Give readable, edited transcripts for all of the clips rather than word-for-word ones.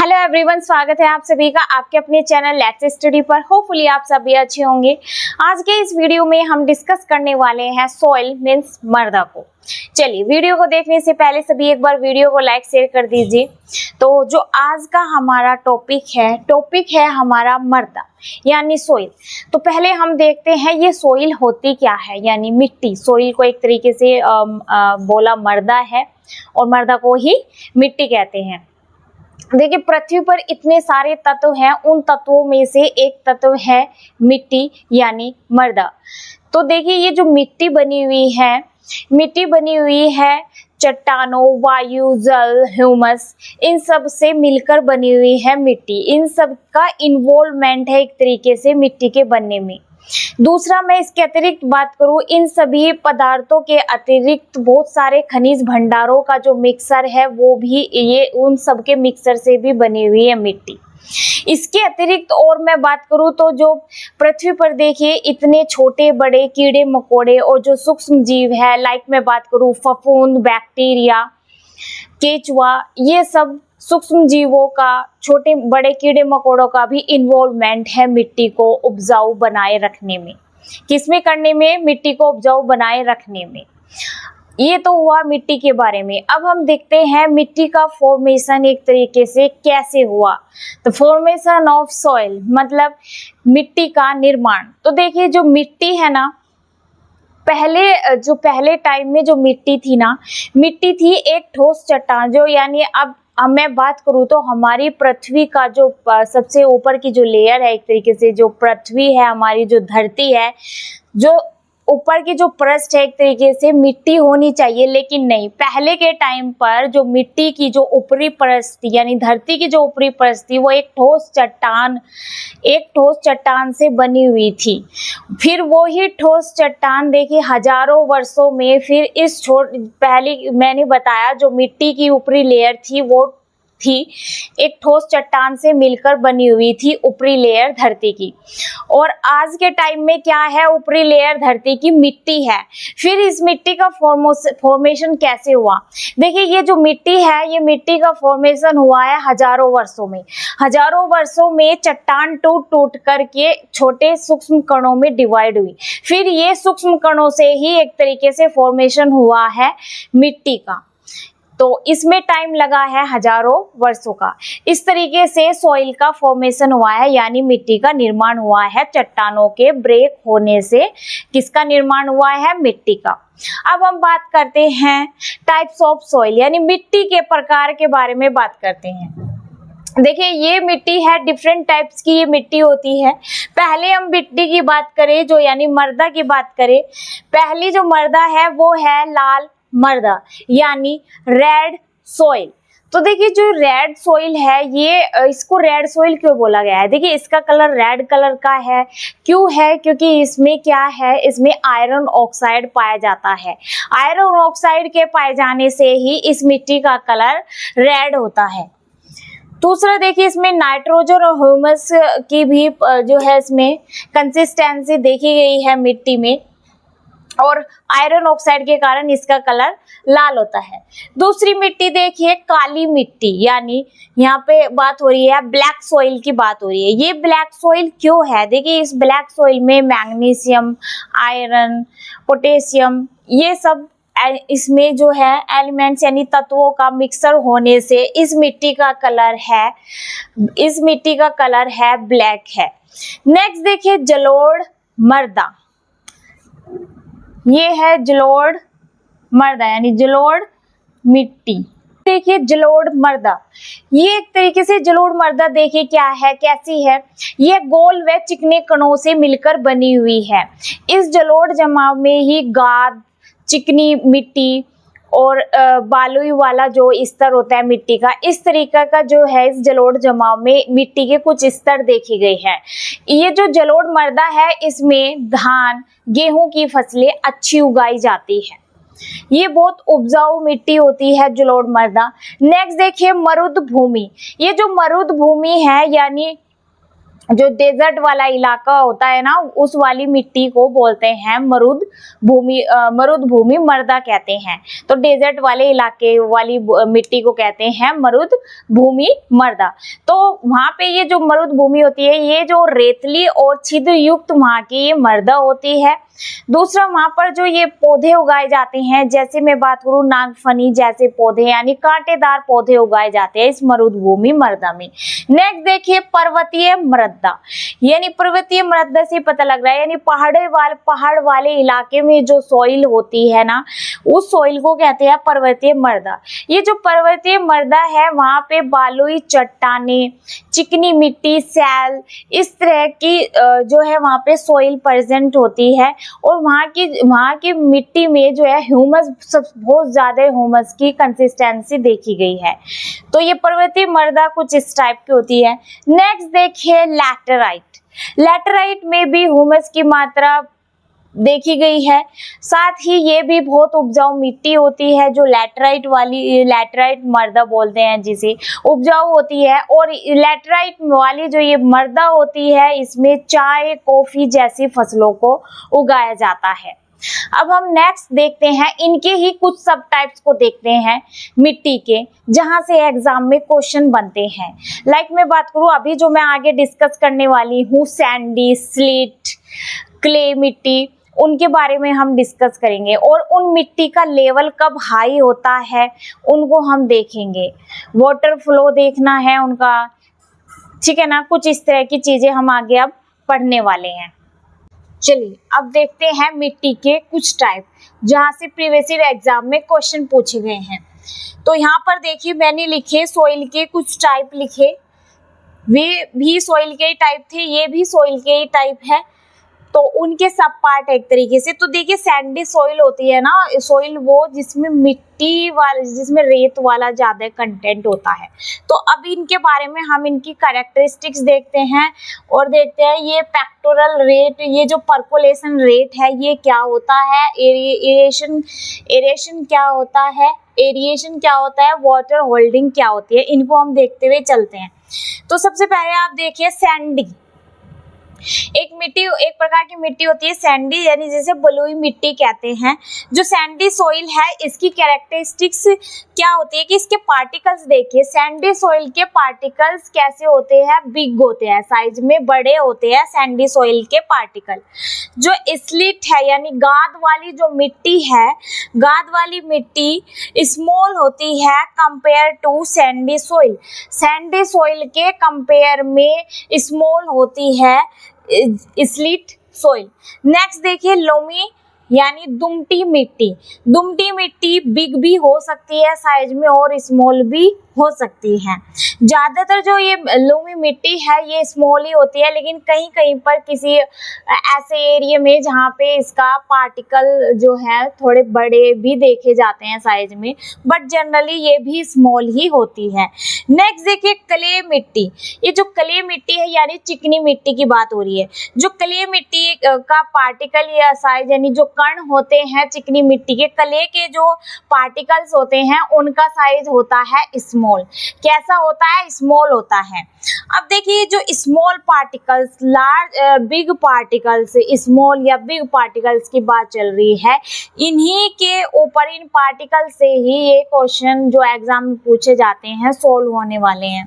Hello everyone, स्वागत है आप सभी का आपके अपने चैनल लेट्स स्टडी पर। होपफुली आप सभी अच्छे होंगे। आज के इस वीडियो में हम डिस्कस करने वाले हैं सॉइल मींस मृदा को। चलिए, वीडियो को देखने से पहले सभी एक बार वीडियो को लाइक शेयर कर दीजिए। तो जो आज का हमारा टॉपिक है हमारा मृदा यानी सोइल। तो पहले हम देखते हैं ये सोइल होती क्या है, यानी मिट्टी। सोइल को एक तरीके से बोला मृदा है और मृदा को ही मिट्टी कहते हैं। देखिए, पृथ्वी पर इतने सारे तत्व हैं, उन तत्वों में से एक तत्व है मिट्टी यानी मृदा। तो देखिए, ये जो मिट्टी बनी हुई है चट्टानों, वायु, जल, ह्यूमस, इन सब से मिलकर बनी हुई है मिट्टी। इन सब का इन्वॉल्वमेंट है एक तरीके से मिट्टी के बनने में। दूसरा, मैं इसके अतिरिक्त बात करूं, इन सभी पदार्थों के अतिरिक्त बहुत सारे खनिज भंडारों का जो मिक्सर है वो भी ये उन सब के मिक्सर से भी बनी हुई है मिट्टी। इसके अतिरिक्त और मैं बात करूं तो जो पृथ्वी पर देखिए इतने छोटे बड़े कीड़े मकोड़े और जो सूक्ष्म जीव है, लाइक मैं बात करूं फफूंद, बैक्टीरिया, केचुआ, ये सब सूक्ष्म जीवों का, छोटे बड़े कीड़े मकोड़ों का भी इन्वॉल्वमेंट है मिट्टी को उपजाऊ बनाए रखने में। किसमें करने में? मिट्टी को उपजाऊ बनाए रखने में। ये तो हुआ मिट्टी के बारे में। अब हम देखते हैं मिट्टी का फॉर्मेशन एक तरीके से कैसे हुआ। तो फॉर्मेशन ऑफ सॉइल मतलब मिट्टी का निर्माण। तो देखिए, जो मिट्टी है ना, पहले टाइम में जो मिट्टी थी एक ठोस चट्टान, जो यानी अब मैं बात करूँ तो हमारी पृथ्वी का जो सबसे ऊपर की जो लेयर है, एक तरीके से जो पृथ्वी है, हमारी जो धरती है, जो ऊपर की जो पृष्ठ है, एक तरीके से मिट्टी होनी चाहिए, लेकिन नहीं। पहले के टाइम पर जो मिट्टी की जो ऊपरी पृष्ठ थी, यानी धरती की जो ऊपरी पृष्ठ थी, वो एक ठोस चट्टान से बनी हुई थी। फिर वो ही ठोस चट्टान देखिए हजारों वर्षों में फिर पहले मैंने बताया जो मिट्टी की ऊपरी लेयर थी वो थी एक ठोस चट्टान से मिलकर बनी हुई थी ऊपरी लेयर धरती की। और आज के टाइम में क्या है? ऊपरी लेयर धरती की मिट्टी है। फिर इस मिट्टी का फॉर्मेशन कैसे हुआ? देखिए, ये जो मिट्टी है, ये मिट्टी का फॉर्मेशन हुआ है हजारों वर्षों में चट्टान टूट करके छोटे सूक्ष्म कणों में डिवाइड हुई। फिर ये सूक्ष्म कणों से ही एक तरीके से फॉर्मेशन हुआ है मिट्टी का। तो इसमें टाइम लगा है हजारों वर्षों का। इस तरीके से सॉइल का फॉर्मेशन हुआ है, यानी मिट्टी का निर्माण हुआ है चट्टानों के ब्रेक होने से। किसका निर्माण हुआ है? मिट्टी का। अब हम बात करते हैं टाइप्स ऑफ सॉइल, यानी मिट्टी के प्रकार के बारे में बात करते हैं। देखिए, ये मिट्टी है, डिफरेंट टाइप्स की ये मिट्टी होती है। पहले हम मिट्टी की बात करें, जो यानी मृदा की बात करें, पहली जो मृदा है वो है लाल मृदा यानी रेड सॉइल। तो देखिए, जो रेड सॉइल है, ये इसको रेड सॉइल क्यों बोला गया है? देखिए, इसका कलर रेड कलर का है। क्यों है? क्योंकि इसमें क्या है, इसमें आयरन ऑक्साइड पाया जाता है। आयरन ऑक्साइड के पाए जाने से ही इस मिट्टी का कलर रेड होता है। दूसरा, देखिए, इसमें नाइट्रोजन और ह्यूमस की भी जो है इसमें कंसिस्टेंसी देखी गई है मिट्टी में, और आयरन ऑक्साइड के कारण इसका कलर लाल होता है। दूसरी मिट्टी देखिए काली मिट्टी, यानी यहाँ पे बात हो रही है ब्लैक सॉइल की बात हो रही है। ये ब्लैक सॉइल क्यों है? देखिए, इस ब्लैक सॉइल में मैग्नीशियम, आयरन, पोटेशियम, ये सब इसमें जो है एलिमेंट्स यानी तत्वों का मिक्सर होने से इस मिट्टी का कलर है ब्लैक है। नेक्स्ट देखिए जलोढ़ मृदा, ये है जलोढ़ मृदा यानी जलोढ़ मिट्टी। देखिए, जलोढ़ मृदा, ये एक तरीके से जलोढ़ मृदा देखिए क्या है, कैसी है। ये गोल व चिकने कणों से मिलकर बनी हुई है। इस जलोढ़ जमाव में ही गाद, चिकनी मिट्टी और बालुई वाला जो स्तर होता है मिट्टी का, इस तरीका का जो है इस जलोढ़ जमाव में मिट्टी के कुछ स्तर देखे गए हैं। ये जो जलोढ़ मृदा है, इसमें धान, गेहूं की फसलें अच्छी उगाई जाती है। ये बहुत उपजाऊ मिट्टी होती है जलोढ़ मृदा। नेक्स्ट देखिए मरुद भूमि। ये जो मरुद भूमि है, यानी जो डेजर्ट वाला इलाका होता है ना, उस वाली मिट्टी को बोलते हैं मरुद भूमि मृदा कहते हैं। तो डेजर्ट वाले इलाके वाली मिट्टी को कहते हैं मरुद भूमि मृदा। तो वहां पे ये जो मरुद भूमि होती है, ये जो रेतली और छिद्र युक्त वहां की ये मृदा होती है। दूसरा, वहां पर जो ये पौधे उगाए जाते हैं, जैसे मैं बात करूं नागफनी जैसे पौधे यानी कांटेदार पौधे उगाए जाते हैं इस मरुभूमि मृदा में। नेक्स्ट देखिए पर्वतीय मृदा, यानी पर्वतीय मृदा से पता लग रहा है यानी पहाड़ वाले इलाके में जो सॉइल होती है ना, उस सॉइल को कहते हैं पर्वतीय मृदा। ये जो पर्वतीय मृदा है वहां पे बालुई चट्टाने, चिकनी मिट्टी, सैल, इस तरह की जो है वहां पे सॉइल प्रेजेंट होती है। और वहां की मिट्टी में जो है ह्यूमस, बहुत ज्यादा ह्यूमस की कंसिस्टेंसी देखी गई है। तो ये पर्वतीय मृदा कुछ इस टाइप की होती है। नेक्स्ट देखिए लैटेराइट। लैटेराइट में भी ह्यूमस की मात्रा देखी गई है। साथ ही ये भी बहुत उपजाऊ मिट्टी होती है, जो लैटेराइट मृदा बोलते हैं जिसे, उपजाऊ होती है। और लैटेराइट वाली जो ये मृदा होती है, इसमें चाय, कॉफी जैसी फसलों को उगाया जाता है। अब हम नेक्स्ट देखते हैं, इनके ही कुछ सब टाइप्स को देखते हैं मिट्टी के, जहां से एग्जाम में क्वेश्चन बनते हैं। लाइक मैं बात करूं अभी जो मैं आगे डिस्कस करने वाली हूँ, सैंडी, स्लिट, क्ले मिट्टी, उनके बारे में हम डिस्कस करेंगे। और उन मिट्टी का लेवल कब हाई होता है उनको हम देखेंगे। वाटर फ्लो देखना है उनका, ठीक है ना। कुछ इस तरह की चीजें हम आगे अब पढ़ने वाले हैं। चलिए अब देखते हैं मिट्टी के कुछ टाइप, जहां से प्रीवियस ईयर एग्जाम में क्वेश्चन पूछे गए हैं। तो यहाँ पर देखिए मैंने लिखे सॉइल के कुछ टाइप लिखे, वे भी सॉइल के ही टाइप थे, ये भी सॉइल के ही टाइप है। तो उनके सब पार्ट एक तरीके से, तो देखिए सैंडी सॉइल होती है ना, सॉइल वो जिसमें जिसमें रेत वाला ज्यादा कंटेंट होता है। तो अब इनके बारे में हम इनकी कैरेक्टरिस्टिक्स देखते हैं और देखते हैं ये पेक्टोरल रेट, ये जो परकोलेशन रेट है ये क्या होता है, एरेशन क्या होता है, एरिएशन क्या होता है, वाटर होल्डिंग क्या होती है, इनको हम देखते हुए चलते हैं। तो सबसे पहले आप देखिए सैंडी, एक प्रकार की मिट्टी होती है सैंडी, यानी जैसे बलुई मिट्टी कहते हैं। जो सैंडी सॉइल है इसकी कैरेक्टरिस्टिक्स क्या होती है कि इसके पार्टिकल्स देखिए, सैंडी सॉइल के पार्टिकल्स कैसे होते हैं, बिग होते हैं, साइज में बड़े होते हैं सैंडी सॉइल के पार्टिकल। जो स्लिट है यानी गाद वाली जो मिट्टी है, गाद वाली मिट्टी स्मॉल होती है compare to sandy soil, sandy soil के कंपेयर में स्मॉल होती है स्लिट सॉइल। नेक्स्ट देखिए लोमी यानी दुमटी मिट्टी बिग भी हो सकती है साइज में और स्मॉल भी हो सकती है। ज्यादातर जो ये लोमी मिट्टी है ये स्मॉल ही होती है, लेकिन कहीं कहीं पर किसी ऐसे एरिया में जहाँ पे इसका पार्टिकल जो है थोड़े बड़े भी देखे जाते हैं साइज में, बट जनरली ये भी स्मॉल ही होती है। नेक्स्ट देखिए क्ले मिट्टी, ये जो क्ले मिट्टी है यानी चिकनी मिट्टी की बात हो रही है। जो क्ले मिट्टी का पार्टिकल या साइज यानी जो कण होते हैं चिकनी मिट्टी के, क्ले के जो पार्टिकल्स होते हैं उनका साइज होता है स्मॉल। कैसा होता है, स्मॉल होता है। अब देखिए जो small particles, big particles, small या बिग पार्टिकल्स की बात चल रही है, इन्हीं के ऊपर इन पार्टिकल से ही ये क्वेश्चन जो एग्जाम में पूछे जाते हैं सॉल्व होने वाले हैं।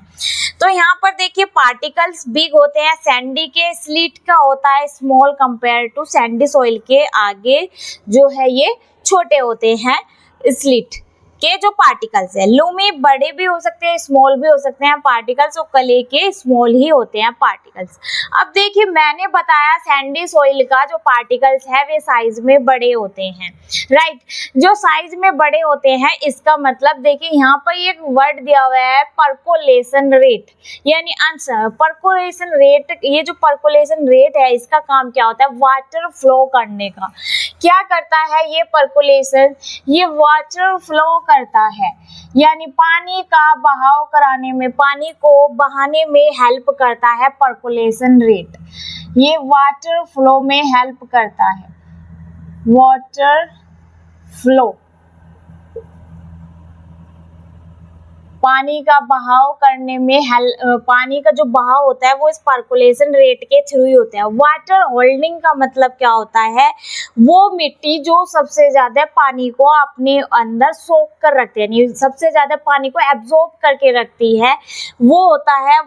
तो यहाँ पर देखिए पार्टिकल्स बिग होते हैं सैंडी के, स्लिट का होता है small compare to sandy soil के, आगे जो है ये छोटे होते हैं स्लिट के जो पार्टिकल्स है। लूमी बड़े भी हो सकते हैं स्मॉल भी हो सकते हैं पार्टिकल्स, और क्ले के स्मॉल ही होते हैं पार्टिकल्स। अब देखिए मैंने बताया सैंडी सॉइल का जो पार्टिकल्स है वे साइज में बड़े होते हैं, राइट। जो साइज में बड़े होते हैं इसका मतलब देखिए यहाँ पर एक वर्ड दिया हुआ है परकोलेशन रेट, यानी आंसर परकोलेशन रेट। ये जो परकोलेशन रेट है इसका काम क्या होता है, वाटर फ्लो करने का। क्या करता है ये परकोलेशन, ये वाटर फ्लो करता है, यानी पानी का बहाव कराने में, पानी को बहाने में हेल्प करता है परकोलेशन रेट। ये वाटर फ्लो में हेल्प करता है, वाटर फ्लो। पानी का बहाव करने में पानी का जो बहाव होता है वो इस पर्कुलेशन रेट के थ्रू ही होता है। वाटर होल्डिंग का मतलब क्या होता है, वो मिट्टी जो सबसे ज्यादा पानी को अपने अंदर सोख कर रखती है, यानी सबसे ज्यादा पानी को एब्जॉर्ब करके रखती है, वो होता है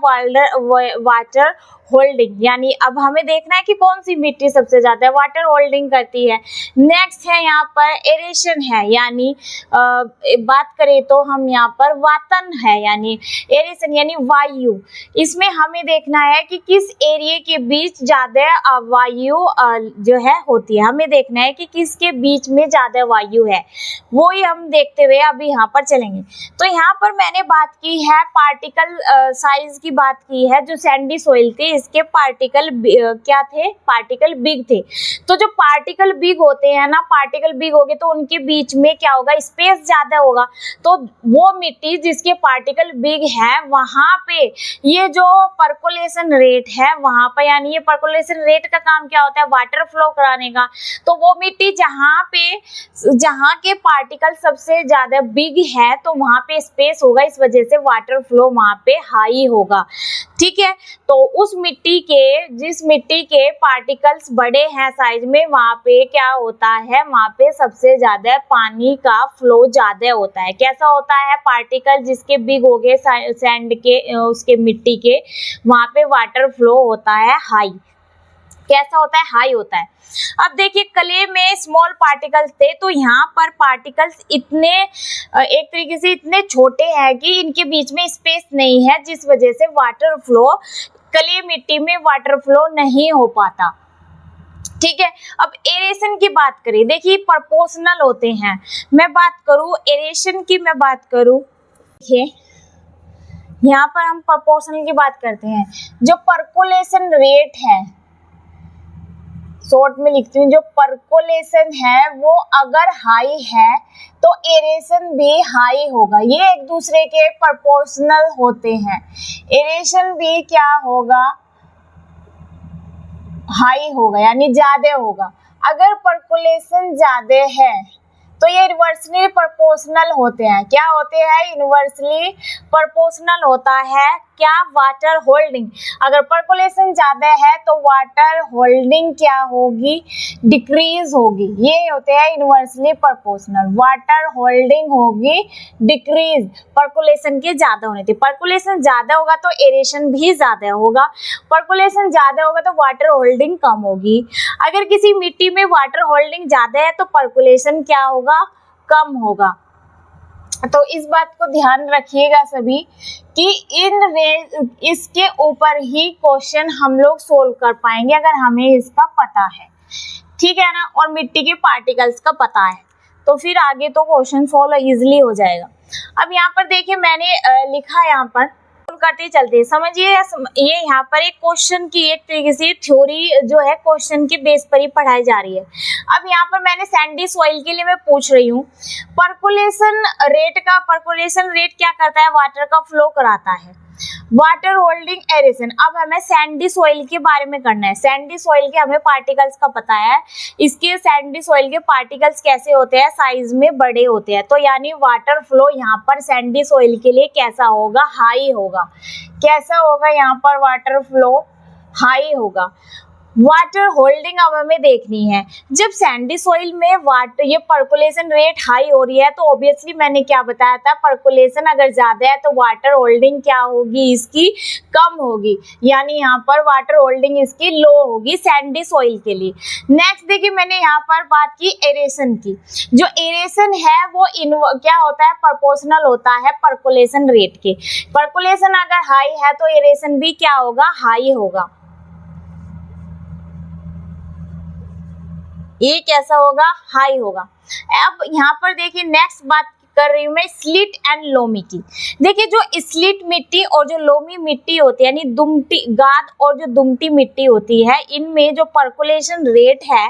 वाटर होल्डिंग। यानी अब हमें देखना है कि कौन सी मिट्टी सबसे ज्यादा वाटर होल्डिंग करती है। नेक्स्ट है यहाँ पर एरेशन है, यानी बात करें तो हम यहाँ पर वातन है, यानी एरेशन यानी वायु। इसमें हमें देखना है कि किस एरिया के बीच ज्यादा वायु जो है होती है, हमें देखना है कि किसके बीच में ज्यादा वायु है, वो ही हम देखते हुए अभी यहाँ पर चलेंगे। तो यहाँ पर मैंने बात की है पार्टिकल साइज की बात की है, जो सैंडी सॉइल थी इसके पार्टिकल क्या थे, पार्टिकल बिग थे। तो जो पार्टिकल बिग होते हैं ना, पार्टिकल बिग हो गए तो उनके बीच में क्या होगा, स्पेस ज्यादा होगा। तो वो मिट्टी जिसके पार्टिकल बिग है वहां पे ये जो पर्कुलेशन रेट है वहां पर, यानी ये पर्कुलेशन रेट का काम क्या होता है, वाटर फ्लो कराने का। तो वो मिट्टी जहाँ के पार्टिकल सबसे ज्यादा बिग है तो वहां पे स्पेस होगा, इस वजह से वाटर फ्लो वहां पे हाई होगा। ठीक है, तो उस जिस मिट्टी के पार्टिकल्स बड़े हैं साइज में, वहां पे क्या होता है, वहां पे सबसे ज्यादा पानी का फ्लो ज्यादा होता है। कैसा होता है, पार्टिकल जिसके बिग हो गए सैंड के उसके मिट्टी के, वहां पे वाटर फ्लो होता है हाई। कैसा होता है, हाई होता है। अब देखिए क्ले में स्मॉल पार्टिकल्स थे, तो यहाँ पर पार्टिकल्स इतने एक तरीके से इतने छोटे हैं कि इनके बीच में स्पेस नहीं है, जिस वजह से वाटर फ्लो क्ले मिट्टी में वाटर फ्लो नहीं हो पाता। ठीक है, अब एरेशन की बात करें, देखिए प्रोपोर्शनल होते हैं। मैं बात करूं एरेशन की, मैं बात करूं, देखिए यहाँ पर हम प्रोपोर्शनल की बात करते हैं। जो पर्कुलेशन रेट है, शॉर्ट में लिखती हूँ, जो पर्कुलेशन है वो अगर हाई है तो एरेशन भी हाई होगा। ये एक दूसरे के प्रोपोर्शनल होते हैं। एरेशन भी क्या होगा, हाई होगा, यानी ज्यादा होगा। अगर पर्कुलेशन ज्यादा है तो ये इनवर्सली प्रोपोर्शनल होते हैं। क्या होते हैं, इनवर्सली प्रोपोर्शनल होता है क्या, वाटर होल्डिंग। अगर पर्कुलेशन ज्यादा है तो वाटर होल्डिंग क्या होगी, डिक्रीज होगी। ये होते हैं इनवर्सली प्रोपोर्शनल, वाटर होल्डिंग होगी डिक्रीज पर्कुलेशन के ज्यादा होने से। पर्कुलेशन ज्यादा होगा तो एरेशन भी ज्यादा होगा, पर्कुलेशन ज्यादा होगा तो वाटर होल्डिंग कम होगी। अगर किसी मिट्टी में वाटर होल्डिंग ज्यादा है तो पर्कुलेशन क्या होगा, कम होगा। तो इस बात को ध्यान रखिएगा सभी कि इसके ऊपर ही क्वेश्चन हम लोग सोल्व कर पाएंगे अगर हमें इसका पता है। ठीक है ना, और मिट्टी के पार्टिकल्स का पता है तो फिर आगे तो क्वेश्चन सोल्व इजीली हो जाएगा। अब यहाँ पर देखिए मैंने लिखा यहाँ पर, करते चलते समझिए, ये यहाँ पर एक क्वेश्चन की एक तरीके से थ्योरी जो है क्वेश्चन के बेस पर ही पढ़ाई जा रही है। अब यहाँ पर मैंने सैंडी सॉइल के लिए मैं पूछ रही हूँ, पर्कुलेशन रेट क्या करता है, वाटर का फ्लो कराता है। वाटर होल्डिंग एरेशन, अब हमें सैंडी सॉइल के बारे में करना है। सैंडी सॉइल के हमें पार्टिकल्स का पता है, इसके सैंडी सॉइल के पार्टिकल्स कैसे होते हैं, साइज में बड़े होते हैं। तो यानी वाटर फ्लो यहाँ पर सैंडी सॉइल के लिए कैसा होगा, हाई होगा। कैसा होगा, यहाँ पर वाटर फ्लो हाई होगा। वाटर होल्डिंग अब हमें देखनी है। जब सैंडी सॉइल में ये पर्कुलेशन रेट हाई हो रही है तो ऑब्वियसली मैंने क्या बताया था, पर्कुलेशन अगर ज्यादा है तो वाटर होल्डिंग क्या होगी, इसकी कम होगी। यानी यहाँ पर वाटर होल्डिंग इसकी लो होगी सैंडी सॉइल के लिए। नेक्स्ट देखिए मैंने यहाँ पर बात की एरेशन की। जो एरेशन है वो क्या होता है, प्रोपोर्शनल होता है पर्कुलेशन रेट के। पर्कुलेशन अगर हाई है तो एरेशन भी क्या होगा, हाई होगा। ये कैसा होगा, हाई होगा। अब यहाँ पर देखिए नेक्स्ट बात कर रही हूँ मैं स्लिट एंड लोमी की। देखिए जो स्लिट मिट्टी और जो लोमी मिट्टी होती है, यानी दुमटी गाद और जो दुमटी मिट्टी होती है, इनमें जो पर्कुलेशन रेट है,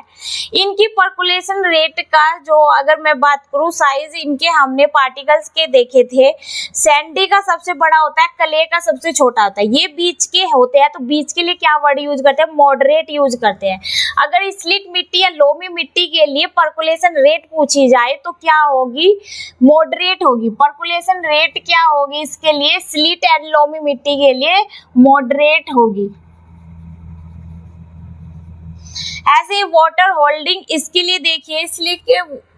इनकी पर्कुलेशन रेट का जो अगर मैं बात करूँ साइज इनके हमने पार्टिकल्स के देखे थे, सैंडी का सबसे बड़ा होता है, क्ले का सबसे छोटा होता है। ये बीच के होते हैं, तो बीच के लिए क्या वर्ड यूज करते हैं, मॉडरेट यूज करते हैं। अगर स्लिट मिट्टी या लोमी मिट्टी के लिए पर्कुलेशन रेट पूछी जाए तो क्या होगी, मॉडरेट होगी। पर्कुलेशन रेट क्या होगी इसके लिए, स्लिट एंड लोमी मिट्टी के लिए मॉडरेट होगी। ऐसे वाटर होल्डिंग, इसके लिए देखिए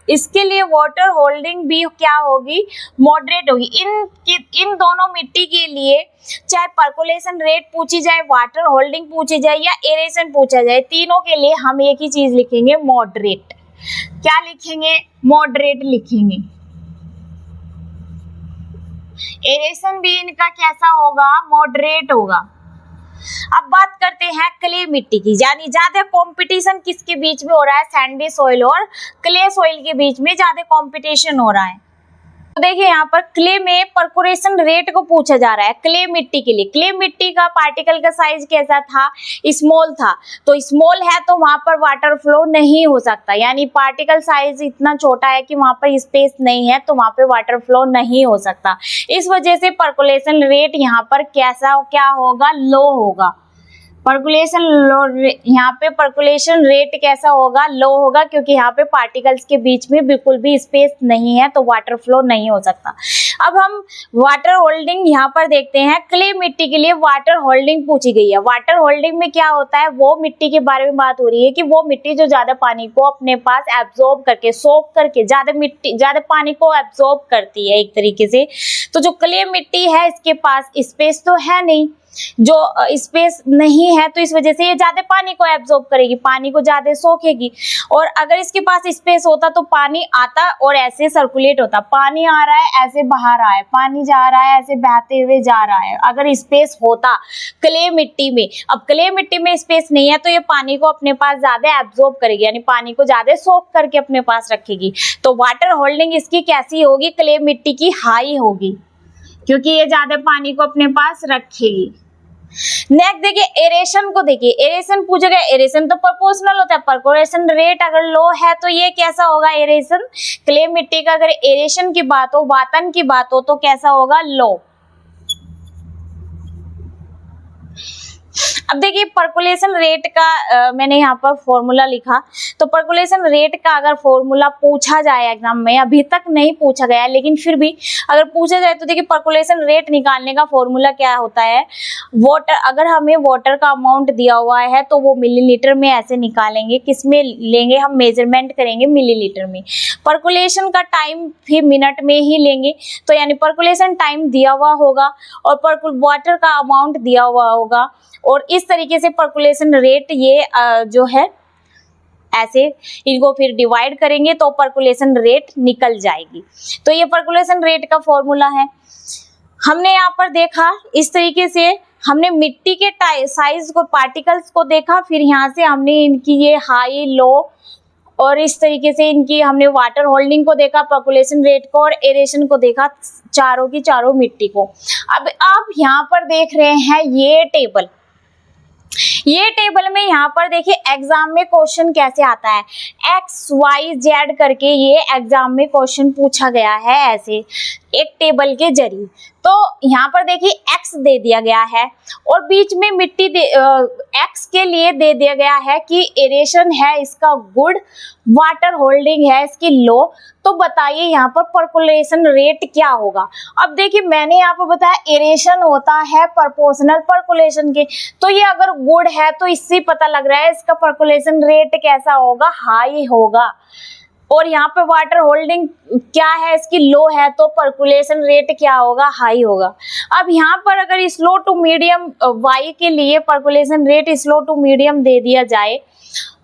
इसके लिए वाटर होल्डिंग भी क्या होगी, मॉडरेट होगी। इन दोनों मिट्टी के लिए चाहे पर्कुलेशन रेट पूछी जाए, वाटर होल्डिंग पूछी जाए या एरेशन पूछा जाए, तीनों के लिए हम एक ही चीज लिखेंगे, मॉडरेट। क्या लिखेंगे, मॉडरेट लिखेंगे। एरेशन भी इनका कैसा होगा, मॉडरेट होगा। अब बात करते हैं क्ले मिट्टी की, यानी ज्यादा कंपटीशन किसके बीच में हो रहा है, सैंडी सॉइल और क्ले सॉइल के बीच में ज्यादा कंपटीशन हो रहा है। तो देखिए यहाँ पर क्ले में पर्कुलेशन रेट को पूछा जा रहा है क्ले मिट्टी के लिए। क्ले मिट्टी का पार्टिकल का साइज कैसा था, स्मॉल था। तो स्मॉल है तो वहां पर वाटर फ्लो नहीं हो सकता, यानी पार्टिकल साइज इतना छोटा है कि वहां पर स्पेस नहीं है, तो वहां पे वाटर फ्लो नहीं हो सकता। इस वजह से पर्कुलेशन रेट यहाँ पर क्या होगा, लो होगा। पर्कुलेशन यहाँ पे पर्कुलेशन रेट कैसा होगा, लो होगा, क्योंकि यहाँ पे पार्टिकल्स के बीच में बिल्कुल भी स्पेस नहीं है, तो वाटर फ्लो नहीं हो सकता। अब हम वाटर होल्डिंग यहाँ पर देखते हैं। क्ले मिट्टी के लिए वाटर होल्डिंग पूछी गई है। वाटर होल्डिंग में क्या होता है, वो मिट्टी के बारे में बात हो रही है कि वो मिट्टी जो ज्यादा पानी को अपने पास एब्जॉर्ब करके, सोक करके, ज्यादा पानी को एब्जॉर्ब करती है एक तरीके से। तो जो क्ले मिट्टी है इसके पास स्पेस तो है नहीं, जो स्पेस नहीं है, तो इस वजह से ये ज्यादा पानी को एब्जॉर्ब करेगी, पानी को ज्यादा सोखेगी। और अगर इसके पास स्पेस होता तो पानी आता और ऐसे सर्कुलेट होता, पानी आ रहा है ऐसे बाहर रहा है, पानी जा रहा है ऐसे बहते हुए जा रहा है, अगर स्पेस होता क्ले मिट्टी में। अब क्ले मिट्टी में स्पेस नहीं है तो ये पानी को अपने पास ज्यादा एब्जॉर्ब करेगी, यानी पानी को ज्यादा सोख करके अपने पास रखेगी। तो वाटर होल्डिंग इसकी कैसी होगी, क्ले मिट्टी की हाई होगी, क्योंकि ये ज्यादा पानी को अपने पास रखेगी। नेक्स्ट देखिए एरेशन को, देखिए एरेशन पूछा गया। एरेशन तो प्रोपोर्शनल होता है, पर्कुलेशन रेट अगर लो है तो ये कैसा होगा, एरेशन। क्ले मिट्टी का अगर एरेशन की बात हो, वातन की बात हो, तो कैसा होगा, लो। अब देखिए पर्कुलेशन रेट का मैंने यहाँ पर फॉर्मूला लिखा। तो पर्कुलेशन रेट का अगर फॉर्मूला पूछा जाए एग्जाम में, अभी तक नहीं पूछा गया लेकिन फिर भी अगर पूछा जाए तो देखिए पर्कुलेशन रेट निकालने का फॉर्मूला क्या होता है। वाटर, अगर हमें वाटर का अमाउंट दिया हुआ है तो वो मिलीलीटर में ऐसे निकालेंगे। किस में लेंगे, हम मेजरमेंट करेंगे मिलीलीटर में। पर्कुलेशन का टाइम फिर मिनट में ही लेंगे, तो यानी पर्कुलेशन टाइम दिया हुआ होगा और वाटर का अमाउंट दिया हुआ होगा, और इस तरीके से पर्कुलेशन रेट ये जो है ऐसे इनको फिर डिवाइड करेंगे तो पर्कुलेशन रेट निकल जाएगी। तो ये पर्कुलेशन रेट का फॉर्मूला है। हमने यहाँ पर देखा इस तरीके से, हमने मिट्टी के साइज को, पार्टिकल्स को देखा, फिर यहाँ से हमने इनकी ये हाई, लो और इस तरीके से इनकी हमने वाटर होल्डिंग को देखा, पर्कुलेशन रेट को और एरेशन को देखा, चारों की चारों मिट्टी को। अब आप यहाँ पर देख रहे हैं ये टेबल। ये टेबल में यहाँ पर देखिए एग्जाम में क्वेश्चन कैसे आता है, XYZ करके ये एग्जाम में क्वेश्चन पूछा गया है ऐसे एक टेबल के जरिए। तो यहाँ पर देखिए X दे दिया गया है और बीच में मिट्टी X के लिए दे दिया गया है कि एरेशन है इसका गुड, वाटर होल्डिंग है इसकी लो। तो बताइए यहाँ पर पर्कुलेशन रेट क्या होगा। अब देखिए मैंने यहाँ पर बताया एरेशन होता है प्रोपोर्शनल पर्कुलेशन के, तो ये अगर गुड है तो इससे पता लग रहा है इसका पर्कुलेशन रेट कैसा होगा, हाई होगा। और यहाँ पे वाटर होल्डिंग क्या है इसकी, लो है, तो पर्कुलेशन रेट क्या होगा, हाई होगा। अब यहाँ पर अगर स्लो टू मीडियम Y के लिए percolation rate slow to medium दे दिया जाए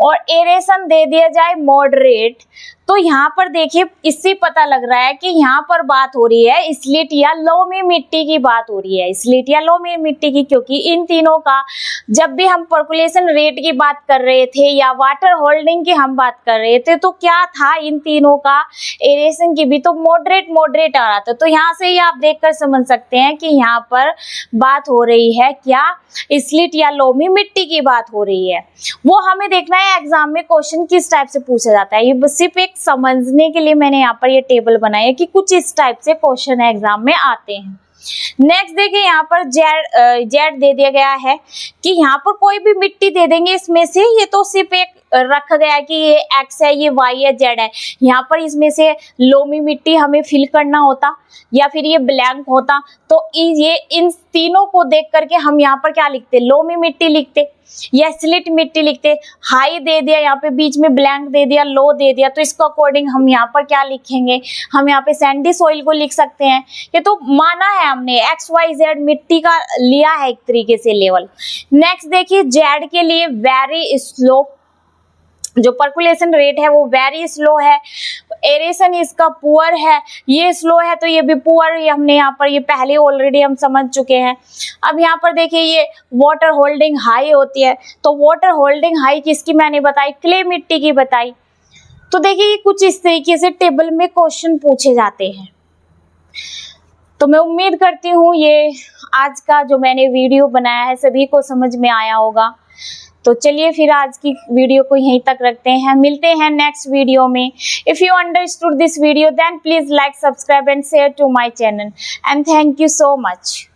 और एरेशन दे दिया जाए मॉडरेट, तो यहाँ पर देखिए इससे पता लग रहा है कि यहाँ पर बात हो रही है स्लिट या लोमी मिट्टी की बात हो रही है, स्लिट या लोमी मिट्टी की। क्योंकि इन तीनों का जब भी हम पर्कुलेशन रेट की बात कर रहे थे या वाटर होल्डिंग की हम बात कर रहे थे तो क्या था, इन तीनों का एरेशन की भी तो मॉडरेट आ रहा था। तो यहाँ से ही आप देखकर समझ सकते हैं कि यहाँ पर बात हो रही है क्या, स्लिट या लोमी मिट्टी की बात हो रही है। वो हमें देखना है एग्जाम में क्वेश्चन किस टाइप से पूछा जाता है। ये सिर्फ एक समझने के लिए मैंने यहाँ पर ये टेबल बनाई है कि कुछ इस टाइप से क्वेश्चन एग्जाम में आते हैं। नेक्स्ट देखिए यहाँ पर जेड दे दिया गया है कि यहाँ पर कोई भी मिट्टी दे देंगे इसमें से, ये तो सिर्फ एक रखा गया है कि ये एक्स है, ये वाई है, जेड है। यहाँ पर इसमें से लोमी मिट्टी हमें फिल करना होता या फिर ये ब्लैंक होता, तो ये इन तीनों को देख करके हम यहाँ पर क्या लिखते, लोमी मिट्टी लिखते या स्लिट मिट्टी लिखते। हाई दे दिया, यहाँ पे बीच में ब्लैंक दे दिया, लो दे दिया, तो इसको अकॉर्डिंग हम यहाँ पर क्या लिखेंगे, हम यहाँ पे सैंडी सॉइल को लिख सकते हैं। ये तो माना है हमने, एक्स वाई जेड मिट्टी का लिया है एक तरीके से लेवल। नेक्स्ट देखिए जेड के लिए वेरी स्लो, जो पर्कुलेशन रेट है वो वेरी स्लो है। एरेशन इसका पुअर है, ये स्लो है तो ये भी पुअर, ये हमने यहाँ पर ये पहले ऑलरेडी हम समझ चुके हैं। अब यहाँ पर देखिए ये वाटर होल्डिंग हाई होती है, तो वाटर होल्डिंग हाई किसकी मैंने बताई, क्ले मिट्टी की बताई। तो देखिए ये कुछ इस तरीके से टेबल में क्वेश्चन पूछे जाते हैं। तो मैं उम्मीद करती हूँ ये आज का जो मैंने वीडियो बनाया है सभी को समझ में आया होगा। तो चलिए फिर आज की वीडियो को यहीं तक रखते हैं, मिलते हैं नेक्स्ट वीडियो में। If you understood this video then please like, subscribe and share to my channel and thank you so much.